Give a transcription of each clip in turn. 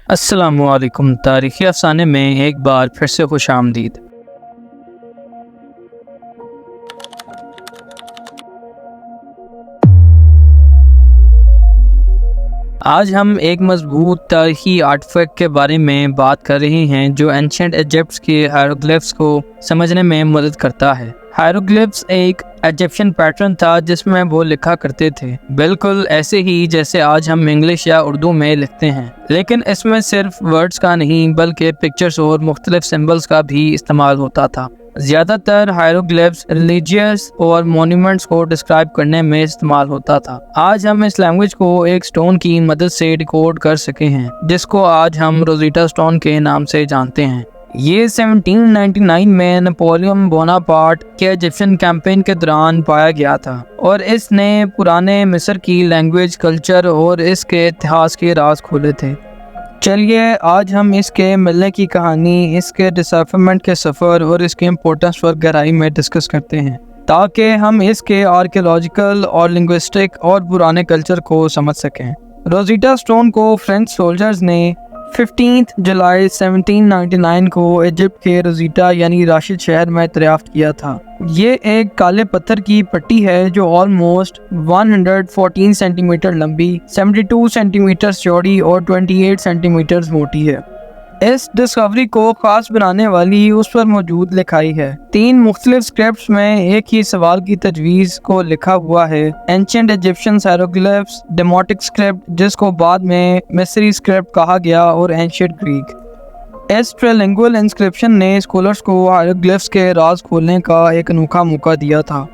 السلام علیکم۔ تاریخی افسانے میں ایک بار پھر سے خوش آمدید۔ آج ہم ایک مضبوط تاریخی آرٹیفیکٹ کے بارے میں بات کر رہے ہیں جو اینشنٹ ایجپٹ کے ہائیروگلیفس کو سمجھنے میں مدد کرتا ہے۔ ہائیروگلیفس ایک ایجپشن پیٹرن تھا جس میں وہ لکھا کرتے تھے، بالکل ایسے ہی جیسے آج ہم انگلش یا اردو میں لکھتے ہیں، لیکن اس میں صرف ورڈز کا نہیں بلکہ پکچرز اور مختلف سمبلز کا بھی استعمال ہوتا تھا۔ زیادہ تر ہائیروگلیفس ریلیجیس اور مونیومنٹس کو ڈسکرائب کرنے میں استعمال ہوتا تھا۔ آج ہم اس لینگویج کو ایک سٹون کی مدد سے ڈیکوڈ کر سکے ہیں جس کو آج ہم روزیٹا سٹون کے نام سے جانتے ہیں۔ یہ 1799 میں نپولین بوناپارٹ کے ایجپشن کیمپین کے دوران پایا گیا تھا اور اس نے پرانے مصر کی لینگویج، کلچر اور اس کے اتہاس کے راز کھولے تھے۔ چلیے آج ہم اس کے ملنے کی کہانی، اس کے ڈسیفرمنٹ کے سفر اور اس کے امپورٹنس پر گہرائی میں ڈسکس کرتے ہیں تاکہ ہم اس کے آرکیولوجیکل اور لنگوسٹک اور پرانے کلچر کو سمجھ سکیں۔ روزیٹا سٹون کو فرینچ سولجرز نے 15 جولائی 1799 کو ایجپٹ کے روزیٹا یعنی راشد شہر میں دریافت کیا تھا۔ یہ ایک کالے پتھر کی پٹی ہے جو آلموسٹ 114 سینٹی میٹر لمبی، 72 سینٹی میٹر چوڑی اور 28 سینٹی میٹر موٹی ہے۔ اس ڈسکوری کو خاص بنانے والی اس پر موجود لکھائی ہے۔ 3 مختلف اسکرپٹس میں ایک ہی سوال کی تجویز کو لکھا ہوا ہے: اینشنٹ ایجپشن ہائیروگلیفس، ڈیموٹک اسکرپٹ جس کو بعد میں مصری اسکرپٹ کہا گیا، اور اینشنٹ گریک۔ اس ٹریلنگول انسکرپشن نے اسکولرز کو ہائیروگلیفس کے راز کھولنے کا ایک انوکھا موقع دیا تھا۔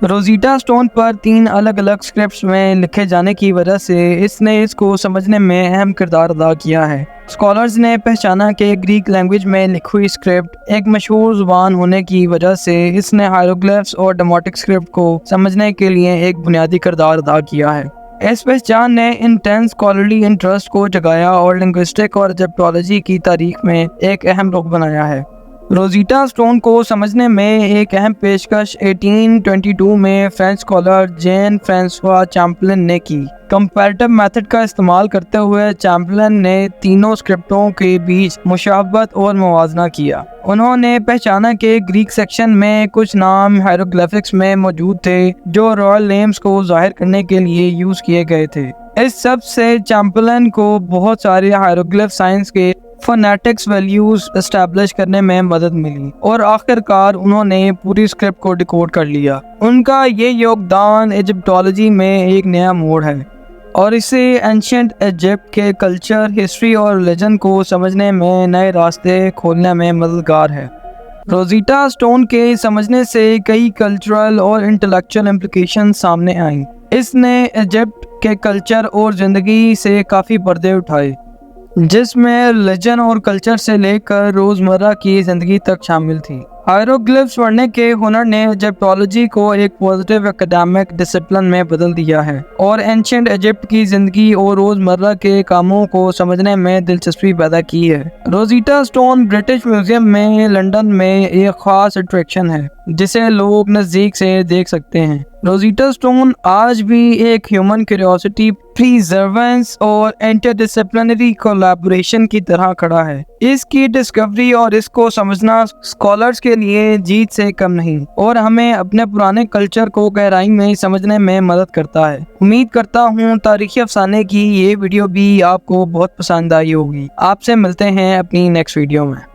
روزیٹا سٹون پر 3 الگ الگ اسکرپٹس میں لکھے جانے کی وجہ سے اس نے اس کو سمجھنے میں اہم کردار ادا کیا ہے۔ اسکالرز نے پہچانا کہ گریک لینگویج میں لکھی ہوئی اسکرپٹ ایک مشہور زبان ہونے کی وجہ سے اس نے ہائیروگلیفس اور ڈیموٹک اسکرپٹ کو سمجھنے کے لیے ایک بنیادی کردار ادا کیا ہے۔ اس پہچان نے انٹینس اسکالرلی انٹرسٹ کو جگایا اور لنگوسٹک اور ایجپٹولوجی کی تاریخ میں ایک اہم رخ بنایا ہے۔ روزیٹا سٹون کو سمجھنے میں ایک اہم پیشکش 1822 میں فرینچ اسکالر جین فرانسوا چیمپلن نے کی۔ کمپیریٹو میتھڈ کا استعمال کرتے ہوئے چیمپلن نے تینوں اسکرپٹوں کے بیچ مشابہت اور موازنہ کیا۔ انہوں نے پہچانا کہ گریک سیکشن میں کچھ نام ہائیروگلیفکس میں موجود تھے جو رائل نیمز کو ظاہر کرنے کے لیے یوز کیے گئے تھے۔ اس سب سے چیمپلن کو بہت سارے ہائیروگلیف سائنس کے فونیٹکس ویلیوز اسٹیبلش کرنے میں مدد ملی اور آخر کار انہوں نے پوری اسکرپٹ کو ڈیکوڈ کر لیا۔ ان کا یہ یوگدان ایجپٹولوجی میں ایک نیا موڑ ہے اور اسے اینشنٹ ایجپٹ کے کلچر، ہسٹری اور ریلیجن کو سمجھنے میں نئے راستے کھولنے میں مددگار ہے۔ روزیٹا سٹون کے سمجھنے سے کئی کلچرل اور انٹلیکچوئل امپلیکیشن سامنے آئیں۔ اس نے ایجپٹ کے کلچر اور زندگی سے کافی پردے اٹھائے جس میں ریلیجن اور کلچر سے لے کر روزمرہ کی زندگی تک شامل تھی۔ ہائیروگلیفس پڑھنے کے ہنر نے ایجپٹولوجی کو ایک پازیٹیو اکیڈمک ڈسپلن میں بدل دیا ہے اور اینشنٹ ایجپٹ کی زندگی اور روزمرہ کے کاموں کو سمجھنے میں دلچسپی پیدا کی ہے۔ روزیٹا سٹون برٹش میوزیم میں لندن میں ایک خاص اٹریکشن ہے جسے لوگ نزدیک سے دیکھ سکتے ہیں۔ روزیٹا سٹون آج بھی ایک ہیومن کیوریوسٹی، پریزرونس اور انٹر ڈسپلنری کولیبوریشن کی طرح کھڑا ہے۔ اس کی ڈسکوری اور اس کو سمجھنا اسکالرز کے لیے جیت سے کم نہیں اور ہمیں اپنے پرانے کلچر کو گہرائی میں سمجھنے میں مدد کرتا ہے۔ امید کرتا ہوں تاریخی افسانے کی یہ ویڈیو بھی آپ کو بہت پسند آئی ہوگی۔ آپ سے ملتے ہیں اپنی نیکسٹ ویڈیو میں۔